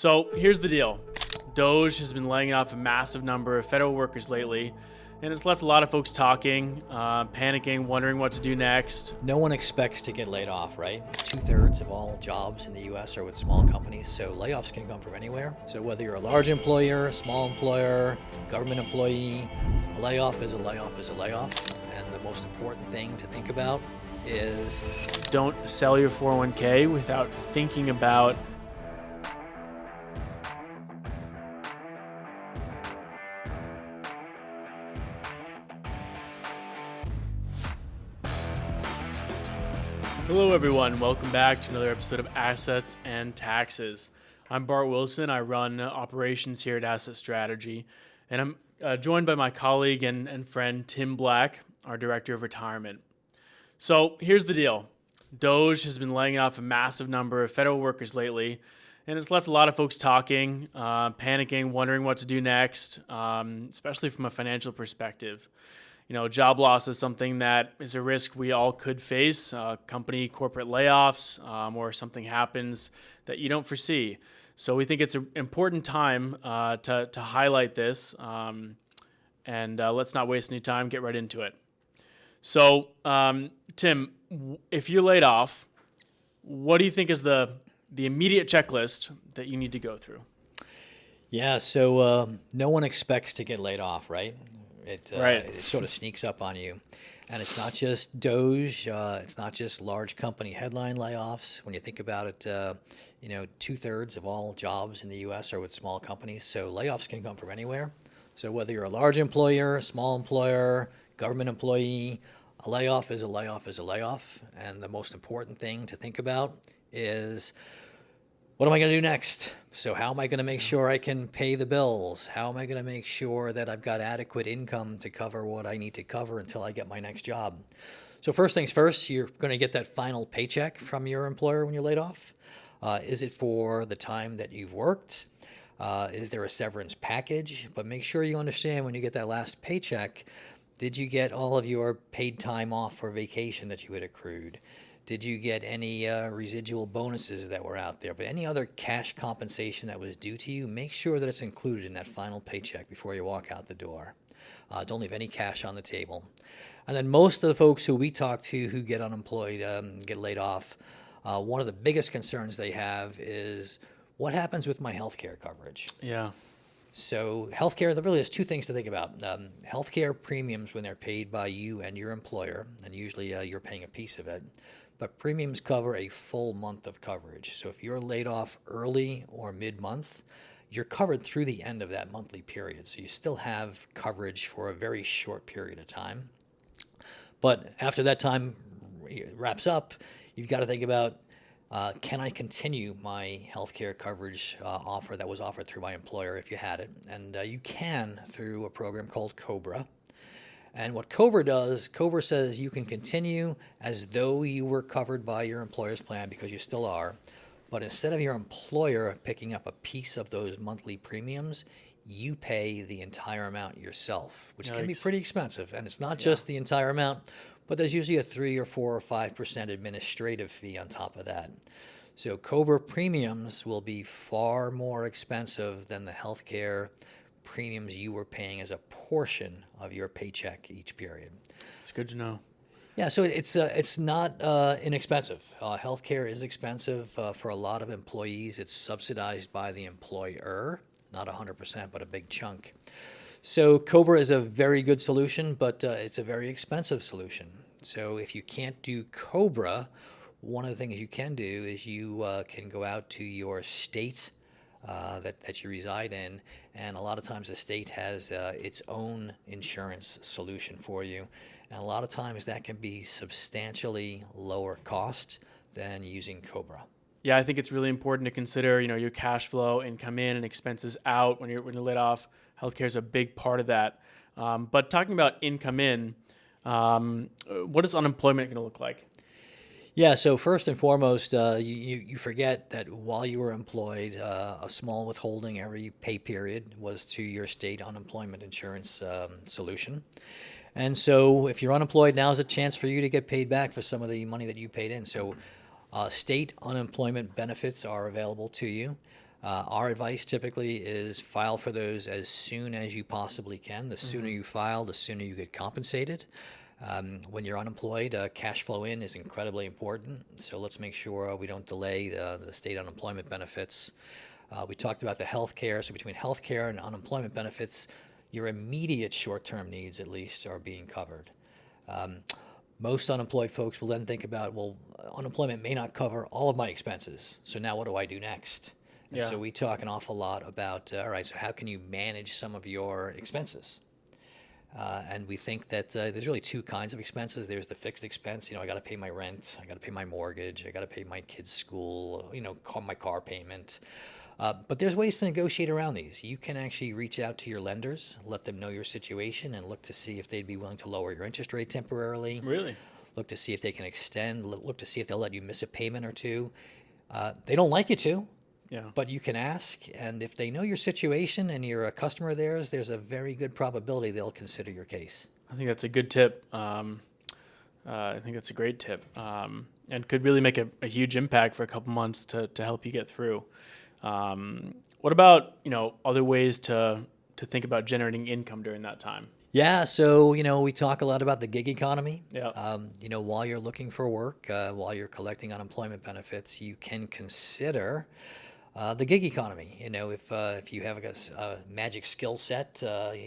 So here's the deal. DOGE has been laying off a massive number of federal workers lately, and it's left a lot of folks talking, panicking, wondering what to do next. No one expects to get laid off, right? 2/3 of all jobs in the U.S. are with small companies, so layoffs can come from anywhere. So whether you're a large employer, small employer, government employee, a layoff is a layoff is a layoff. And the most important thing to think about is Don't sell your 401k without thinking about Hello everyone, welcome back to another episode of Assets and Taxes. I'm Bart Wilson, I run operations here at Asset Strategy, and I'm joined by my colleague and friend Tim Black, our Director of Retirement. So here's the deal. DOGE has been laying off a massive number of federal workers lately, and it's left a lot of folks talking, panicking, wondering what to do next, especially from a financial perspective. You know, job loss is something that is a risk we all could face, company corporate layoffs, or something happens that you don't foresee. So we think it's an important time to highlight this, and let's not waste any time, get right into it. So, Tim, if you're laid off, what do you think is the immediate checklist that you need to go through? Yeah, so no one expects to get laid off, right? It sort of sneaks up on you. And it's not just DOGE, it's not just large company headline layoffs. When you think about it, 2/3 of all jobs in the U.S. are with small companies, so layoffs can come from anywhere. So whether you're a large employer, small employer, government employee, a layoff is a layoff is a layoff. And the most important thing to think about is, what am I going to do next? So how am I going to make sure I can pay the bills? How am I going to make sure that I've got adequate income to cover what I need to cover until I get my next job? So first things first, you're going to get that final paycheck from your employer when you're laid off. Is it for the time that you've worked? Is there a severance package? But make sure you understand when you get that last paycheck, did you get all of your paid time off for vacation that you had accrued? Did you get any residual bonuses that were out there? But any other cash compensation that was due to you, make sure that it's included in that final paycheck before you walk out the door. Don't leave any cash on the table. And then most of the folks who we talk to who get unemployed, get laid off, one of the biggest concerns they have is, what happens with my healthcare coverage? Yeah. So healthcare, there really is two things to think about. Healthcare premiums when they're paid by you and your employer, and usually you're paying a piece of it. But premiums cover a full month of coverage. So if you're laid off early or mid-month, you're covered through the end of that monthly period. So you still have coverage for a very short period of time. But after that time wraps up, you've got to think about, can I continue my healthcare coverage offer that was offered through my employer if you had it? And you can through a program called COBRA. And what COBRA does, COBRA says you can continue as though you were covered by your employer's plan, because you still are. But instead of your employer picking up a piece of those monthly premiums, you pay the entire amount yourself, which can be pretty expensive. And it's not just the entire amount, but there's usually a 3 or 4 or 5% administrative fee on top of that. So COBRA premiums will be far more expensive than the healthcare premiums you were paying as a portion of your paycheck each period. It's good to know. Yeah, so it's not inexpensive. Healthcare is expensive for a lot of employees. It's subsidized by the employer, not 100%, but a big chunk. So COBRA is a very good solution, but it's a very expensive solution. So if you can't do COBRA, one of the things you can do is you can go out to your state that you reside in, and a lot of times the state has its own insurance solution for you, and a lot of times that can be substantially lower cost than using COBRA. Yeah, I think it's really important to consider, your cash flow, income in, and expenses out when you're laid off. Healthcare is a big part of that. But talking about income in, what is unemployment going to look like? Yeah, so first and foremost, you forget that while you were employed, a small withholding every pay period was to your state unemployment insurance solution. And so if you're unemployed, now's a chance for you to get paid back for some of the money that you paid in. So state unemployment benefits are available to you. Our advice typically is file for those as soon as you possibly can. The sooner you file, the sooner you get compensated. When you're unemployed, cash flow in is incredibly important. So let's make sure we don't delay the state unemployment benefits. We talked about the health care. So between health care and unemployment benefits, your immediate short-term needs, at least, are being covered. Most unemployed folks will then think about, well, unemployment may not cover all of my expenses. So now what do I do next? And so we talk an awful lot about, all right, so how can you manage some of your expenses? And we think that there's really two kinds of expenses. There's the fixed expense. I got to pay my rent. I got to pay my mortgage. I got to pay my kids' school, my car payment. But there's ways to negotiate around these. You can actually reach out to your lenders, let them know your situation, and look to see if they'd be willing to lower your interest rate temporarily. Really? Look to see if they can extend. Look to see if they'll let you miss a payment or two. They don't like you to. Yeah. But you can ask, and if they know your situation and you're a customer of theirs, there's a very good probability they'll consider your case. I think that's a good tip. I think that's a great tip, and could really make a huge impact for a couple months to help you get through. What about other ways to think about generating income during that time? Yeah, so we talk a lot about the gig economy. Yeah. While you're looking for work, while you're collecting unemployment benefits, you can consider the gig economy. If you have a magic skill set,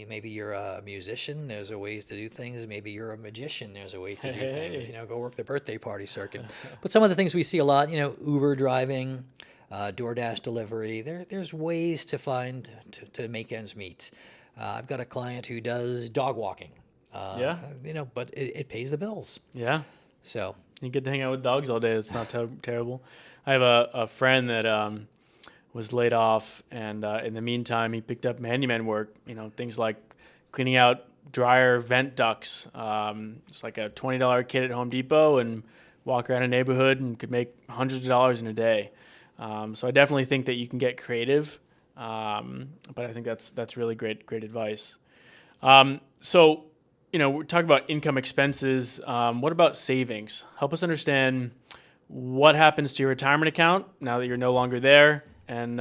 maybe you're a musician, there's a ways to do things. Maybe you're a magician, there's a way to do things. Go work the birthday party circuit. But some of the things we see a lot, Uber driving, DoorDash delivery, there's ways to find to make ends meet. I've got a client who does dog walking. But it pays the bills. Yeah. So you get to hang out with dogs all day. It's not terrible. I have a friend that was laid off, and in the meantime, he picked up handyman work. Things like cleaning out dryer vent ducts. It's like a $20 kit at Home Depot, and walk around a neighborhood and could make hundreds of dollars in a day. So I definitely think that you can get creative. But I think that's really great advice. So, we're talking about income expenses. What about savings? Help us understand what happens to your retirement account now that you're no longer there, and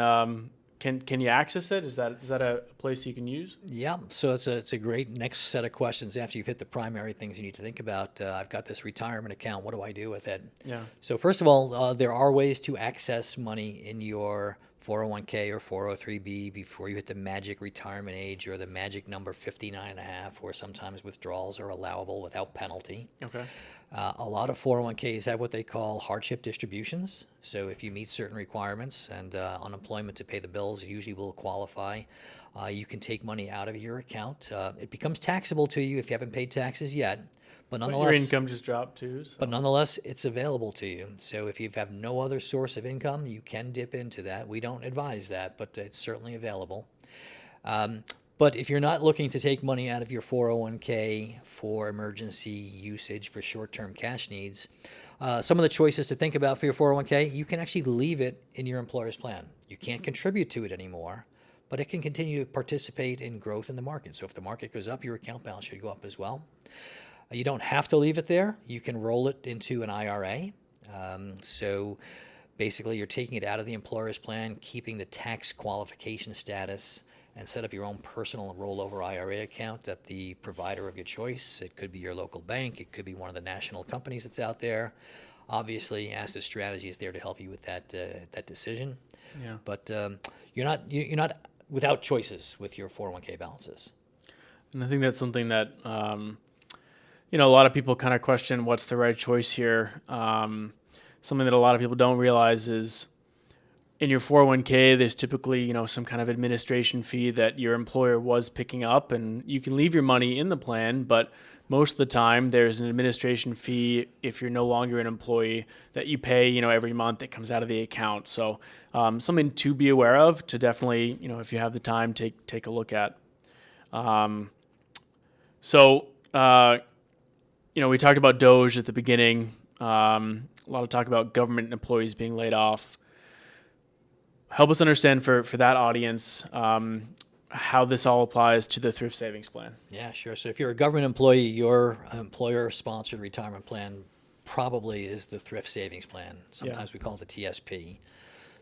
can you access it? Is that a place you can use? Yeah, so it's a great next set of questions after you've hit the primary things you need to think about. I've got this retirement account. What do I do with it? Yeah. So first of all, there are ways to access money in your 401k or 403b before you hit the magic retirement age or the magic number 59 and a half, where sometimes withdrawals are allowable without penalty. Okay. A lot of 401ks have what they call hardship distributions. So if you meet certain requirements and unemployment to pay the bills usually will qualify, you can take money out of your account. It becomes taxable to you if you haven't paid taxes yet. But nonetheless, your income just dropped too. So. But nonetheless, it's available to you. So if you have no other source of income, you can dip into that. We don't advise that, but it's certainly available. But if you're not looking to take money out of your 401k for emergency usage for short-term cash needs, some of the choices to think about for your 401k, you can actually leave it in your employer's plan. You can't contribute to it anymore, but it can continue to participate in growth in the market. So if the market goes up, your account balance should go up as well. You don't have to leave it there. You can roll it into an IRA. So basically, you're taking it out of the employer's plan, keeping the tax qualification status, and set up your own personal rollover IRA account at the provider of your choice. It could be your local bank. It could be one of the national companies that's out there. Obviously, Asset Strategy is there to help you with that decision. Yeah. But you're not without choices with your 401k balances. And I think that's something that a lot of people kind of question what's the right choice here. Something that a lot of people don't realize is in your 401k, there's typically, some kind of administration fee that your employer was picking up, and you can leave your money in the plan, but most of the time there's an administration fee if you're no longer an employee that you pay, every month. It comes out of the account. So something to be aware of, to definitely, if you have the time, take a look at. We talked about DOGE at the beginning. A lot of talk about government employees being laid off. Help us understand for that audience how this all applies to the Thrift Savings Plan. Yeah, sure. So if you're a government employee, your employer-sponsored retirement plan probably is the Thrift Savings Plan. Sometimes we call it the TSP.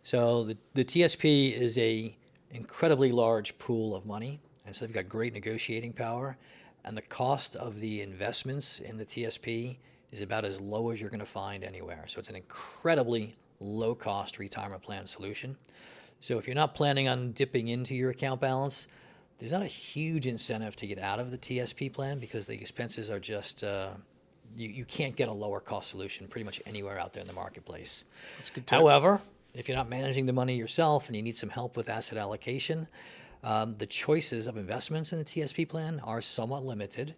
So the TSP is a incredibly large pool of money, and so they've got great negotiating power. And the cost of the investments in the TSP is about as low as you're going to find anywhere. So it's an incredibly low-cost retirement plan solution. So if you're not planning on dipping into your account balance, there's not a huge incentive to get out of the TSP plan because the expenses are just you can't get a lower cost solution pretty much anywhere out there in the marketplace. That's good tip. However, if you're not managing the money yourself and you need some help with asset allocation, the choices of investments in the TSP plan are somewhat limited.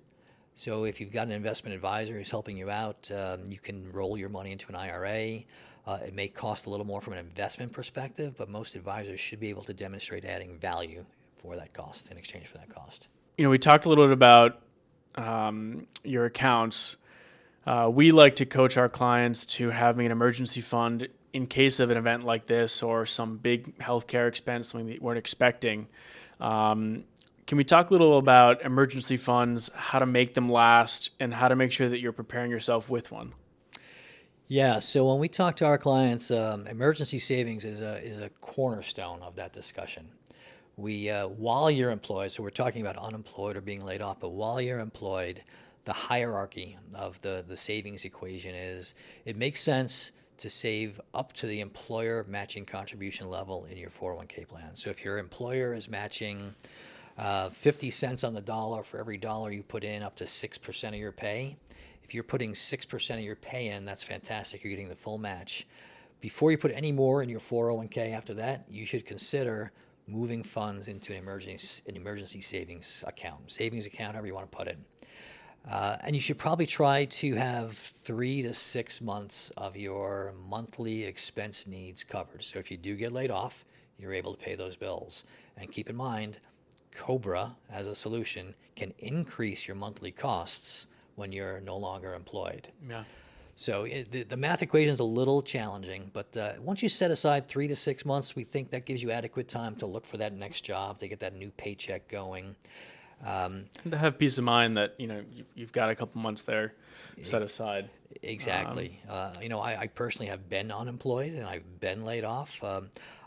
So if you've got an investment advisor who's helping you out, you can roll your money into an IRA. It may cost a little more from an investment perspective, but most advisors should be able to demonstrate adding value for that cost in exchange for that cost. We talked a little bit about your accounts. We like to coach our clients to having an emergency fund in case of an event like this or some big healthcare expense, something that you weren't expecting. Can we talk a little about emergency funds, how to make them last, and how to make sure that you're preparing yourself with one? Yeah, so when we talk to our clients, emergency savings is a cornerstone of that discussion. While you're employed, so we're talking about unemployed or being laid off, but while you're employed, the hierarchy of the savings equation is it makes sense to save up to the employer matching contribution level in your 401k plan. So if your employer is matching 50 cents on the dollar for every dollar you put in, up to 6% of your pay, if you're putting 6% of your pay in, that's fantastic. You're getting the full match. Before you put any more in your 401k after that, you should consider moving funds into an emergency savings account, however you want to put it. And you should probably try to have 3 to 6 months of your monthly expense needs covered. So if you do get laid off, you're able to pay those bills. And keep in mind, COBRA as a solution can increase your monthly costs when you're no longer employed. Yeah. So the math equation is a little challenging, but once you set aside 3 to 6 months, we think that gives you adequate time to look for that next job, to get that new paycheck going. And to have peace of mind that you've got a couple months there set aside. Exactly. I personally have been unemployed and I've been laid off.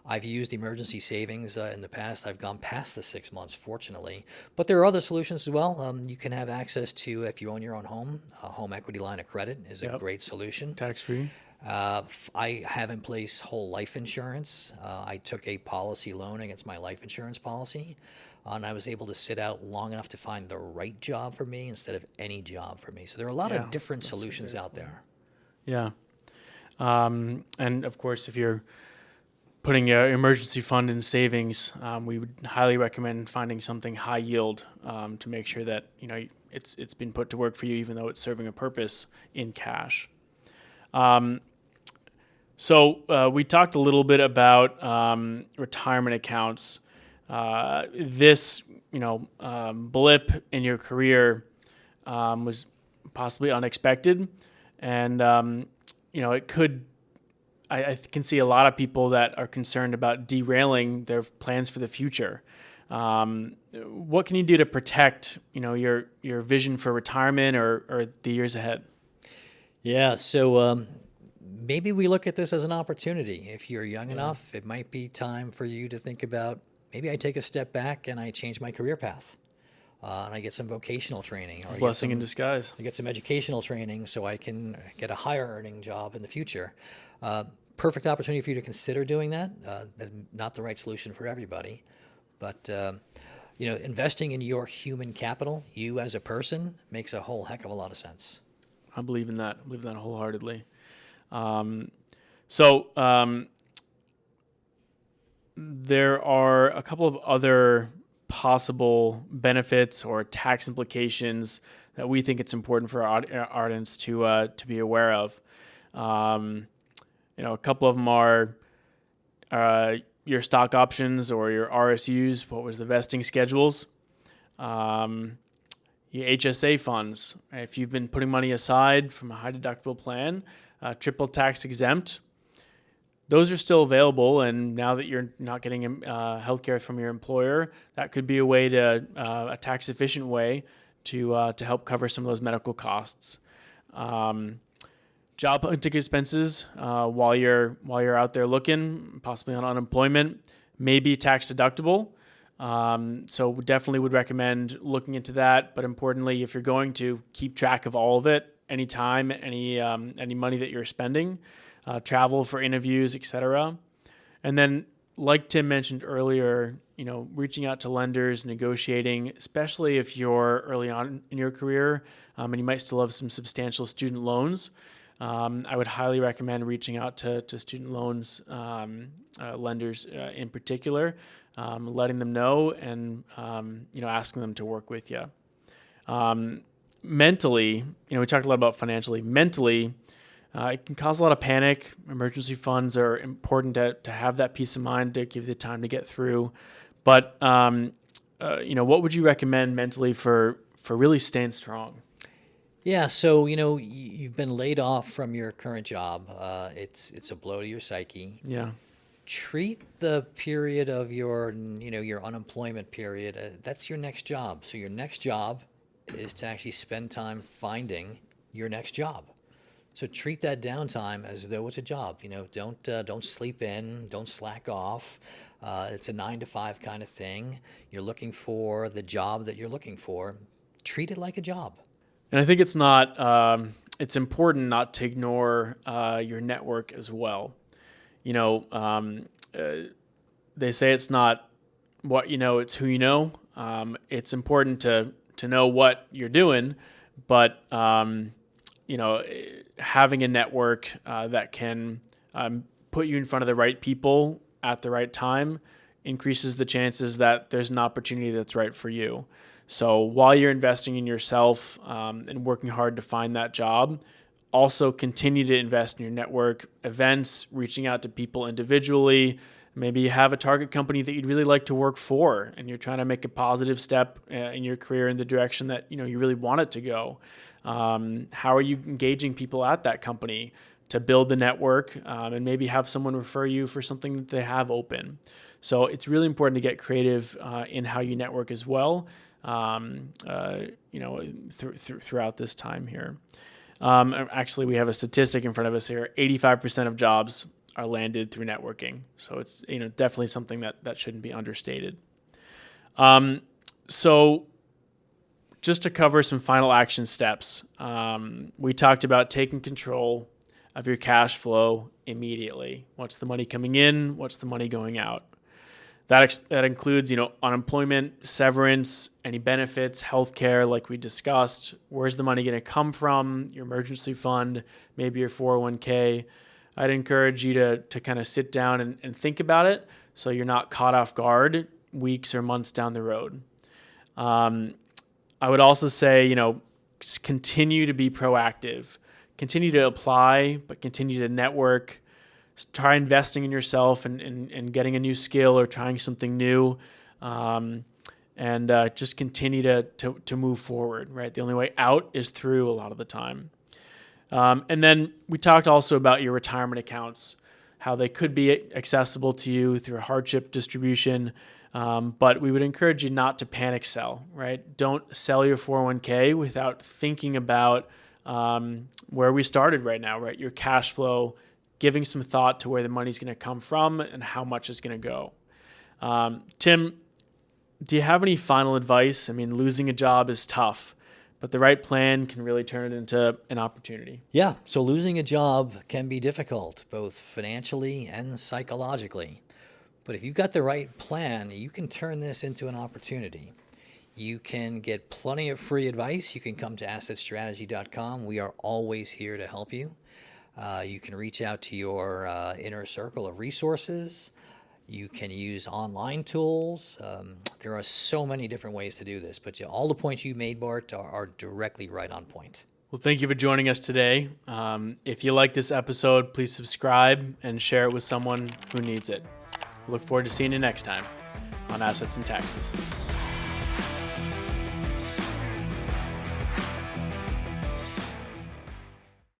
I've used emergency savings in the past. I've gone past the 6 months, fortunately. But there are other solutions as well. You can have access to, if you own your own home, a home equity line of credit is a great solution. Tax-free. I have in place whole life insurance. I took a policy loan against my life insurance policy. And I was able to sit out long enough to find the right job for me instead of any job for me. So there are a lot of different solutions out there. Yeah. And of course, if you're putting your emergency fund in savings, we would highly recommend finding something high yield to make sure that it's been put to work for you, even though it's serving a purpose in cash. So we talked a little bit about retirement accounts. This blip in your career was possibly unexpected, and it could. I can see a lot of people that are concerned about derailing their plans for the future. What can you do to protect your vision for retirement or the years ahead? Yeah, so maybe we look at this as an opportunity. If you're young enough, it might be time for you to think about, maybe I take a step back and I change my career path. And I get some vocational training. Or Blessing in disguise. I get some educational training so I can get a higher earning job in the future. Perfect opportunity for you to consider doing that. That's not the right solution for everybody. But, investing in your human capital, you as a person, makes a whole heck of a lot of sense. I believe in that. I believe in that wholeheartedly. There are a couple of other possible benefits or tax implications that we think it's important for our audience to be aware of. A couple of them are your stock options or your RSUs. What was the vesting schedules? Your HSA funds. If you've been putting money aside from a high deductible plan, triple tax exempt, those are still available. And now that you're not getting health care from your employer, that could be a way to a tax efficient way to help cover some of those medical costs. job hunting expenses while you're out there looking, possibly on unemployment, may be tax deductible. So we definitely would recommend looking into that. But importantly, if you're going to keep track of all of it, any time, any money that you're spending, travel for interviews, etc. And then, like Tim mentioned earlier, reaching out to lenders, negotiating, especially if you're early on in your career and you might still have some substantial student loans. I would highly recommend reaching out to student loans lenders in particular, letting them know and asking them to work with you. Mentally, we talked a lot about financially. Mentally, it can cause a lot of panic. Emergency funds are important to have that peace of mind to give you the time to get through. But what would you recommend mentally for really staying strong? Yeah, so you've been laid off from your current job. It's a blow to your psyche. Yeah. Treat the period of your unemployment period. That's your next job. So your next job is to actually spend time finding your next job. So treat that downtime as though it's a job. Don't sleep in, don't slack off. It's a 9 to 5 kind of thing. You're looking for the job that you're looking for. Treat it like a job. And I think it's important not to ignore your network as well. They say it's not what you know, it's who you know. It's important to know what you're doing, but having a network that can put you in front of the right people at the right time increases the chances that there's an opportunity that's right for you. So while you're investing in yourself and working hard to find that job, also continue to invest in your network, events, reaching out to people individually. Maybe you have a target company that you'd really like to work for, and you're trying to make a positive step in your career in the direction that you really want it to go. How are you engaging people at that company to build the network and maybe have someone refer you for something that they have open? So it's really important to get creative in how you network as well. Throughout this time here. Actually, we have a statistic in front of us here. 85% of jobs are landed through networking. So it's definitely something that shouldn't be understated. So just to cover some final action steps, we talked about taking control of your cash flow immediately. What's the money coming in? What's the money going out? That includes, unemployment, severance, any benefits, healthcare, like we discussed. Where's the money going to come from? Your emergency fund, maybe your 401k. I'd encourage you to kind of sit down and think about it so you're not caught off guard weeks or months down the road. I would also say, continue to be proactive. Continue to apply, but continue to network. Try investing in yourself and getting a new skill or trying something new, and just continue to move forward, right? The only way out is through a lot of the time. And then we talked also about your retirement accounts, how they could be accessible to you through a hardship distribution, but we would encourage you not to panic sell, right? Don't sell your 401k without thinking about where we started right now, right? Your cash flow, giving some thought to where the money's going to come from and how much is going to go. Tim, do you have any final advice? I mean, losing a job is tough, but the right plan can really turn it into an opportunity. Yeah, so losing a job can be difficult, both financially and psychologically. But if you've got the right plan, you can turn this into an opportunity. You can get plenty of free advice. You can come to assetstrategy.com. We are always here to help you. You can reach out to your inner circle of resources. You can use online tools. There are so many different ways to do this, but all the points you made, Bart, are directly right on point. Well, thank you for joining us today. If you like this episode, please subscribe and share it with someone who needs it. Look forward to seeing you next time on Assets and Taxes.